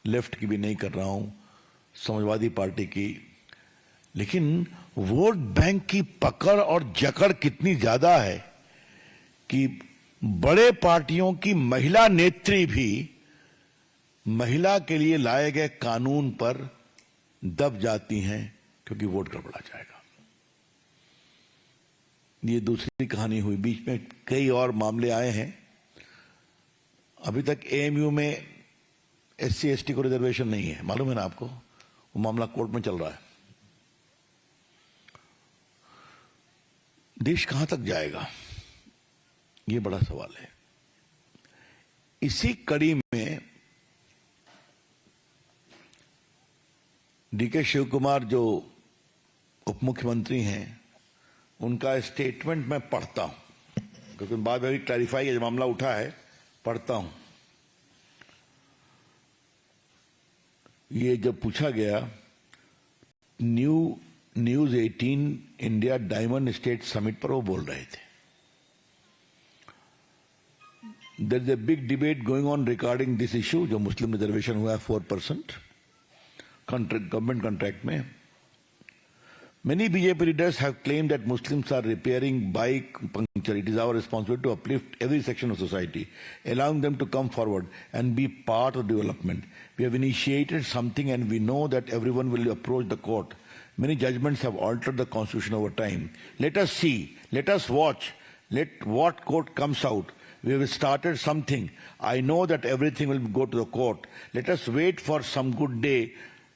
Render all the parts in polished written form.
Left की भी नहीं कर रहा हूं, समाजवादी पार्टी की, लेकिन वोट बैंक की पकड़ और जकड़ कितनी ज्यादा है कि बड़े पार्टियों की महिला नेत्री भी महिला के लिए लाए गए कानून पर दब जाती हैं क्योंकि वोट गड़बड़ा जाएगा। ये दूसरी कहानी हुई। बीच में कई और मामले आए हैं। अभी तक एएमयू में एससी एसटी को रिजर्वेशन नहीं है, मालूम है ना आपको? वो मामला कोर्ट में चल रहा है। देश कहां तक जाएगा, ये बड़ा सवाल है। इसी कड़ी में डीके शिव कुमार जो उप मुख्यमंत्री हैं, उनका स्टेटमेंट मैं पढ़ता हूं क्योंकि बाद में भी क्लैरिफाई ये मामला उठा है, पढ़ता हूं। ये जब पूछा गया News 18 India diamond state summit पर, वो बोल रहे थे there is a big debate going on regarding this issue, जो मुस्लिम रिजर्वेशन हुआ है 4% गवर्नमेंट कॉन्ट्रैक्ट में। Many BJP leaders have claimed that Muslims are repairing bike puncture. It is our responsibility to uplift every section of society, allowing them to come forward and be part of development. We have initiated something and we know that everyone will approach the court. Many judgments have altered the constitution over time. Let us see, let us watch, let what court comes out. We have started something. I know that everything will go to the court. Let us wait for some good day.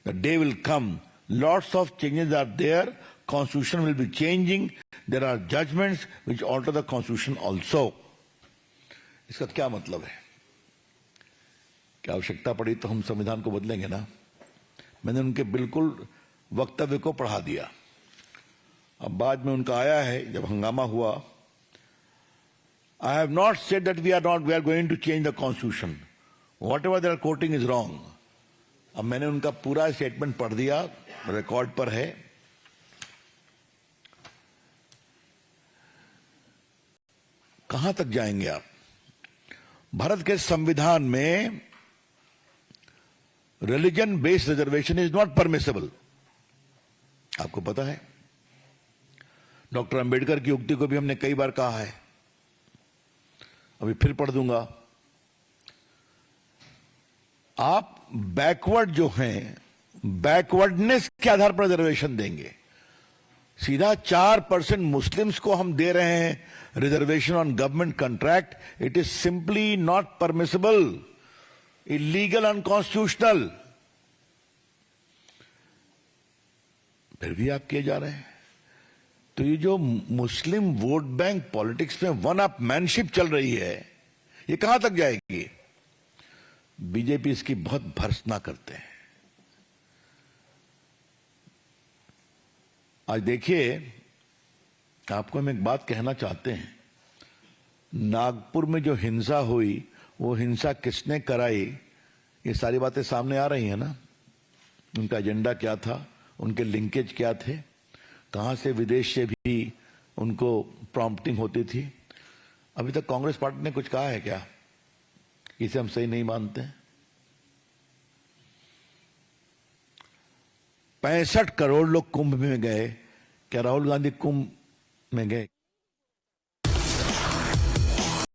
The day will come. Lots of changes are there. Constitution will be changing. There are judgments which alter the constitution also. इसका क्या मतलब है? क्या आवश्यकता पड़ी तो हम संविधान को बदलेंगे ना? मैंने उनके बिल्कुल वक्तव्य को पढ़ा दिया। अब बाद में उनका आया है, जब हंगामा हुआ, I have not said that we are going to change the constitution. Whatever they are quoting is wrong. अब मैंने उनका पूरा स्टेटमेंट पढ़ दिया, रिकॉर्ड पर है। कहां तक जाएंगे आप? भारत के संविधान में religion based reservation is not permissible. आपको पता है, डॉक्टर अंबेडकर की उक्ति को भी हमने कई बार कहा है, अभी फिर पढ़ दूंगा। आप बैकवर्ड जो हैं, बैकवर्डनेस के आधार पर रिजर्वेशन देंगे। सीधा 4% मुस्लिम्स को हम दे रहे हैं reservation on government contract. It is simply not permissible, illegal, unconstitutional. फिर भी आप किए जा रहे हैं। तो ये जो मुस्लिम वोट बैंक पॉलिटिक्स में वन अप मैनशिप चल रही है, ये कहां तक जाएगी? बीजेपी इसकी बहुत भर्त्सना करते हैं। आज देखिए, आपको हम एक बात कहना चाहते हैं। नागपुर में जो हिंसा हुई, वो हिंसा किसने कराई, ये सारी बातें सामने आ रही हैं ना। उनका एजेंडा क्या था, उनके लिंकेज क्या थे, कहां से विदेश से भी उनको प्रॉम्प्टिंग होती थी। अभी तक कांग्रेस पार्टी ने कुछ कहा है क्या? इसे हम सही नहीं मानते। 65 करोड़ लोग कुंभ में गए। क्या राहुल गांधी कुंभ में गए?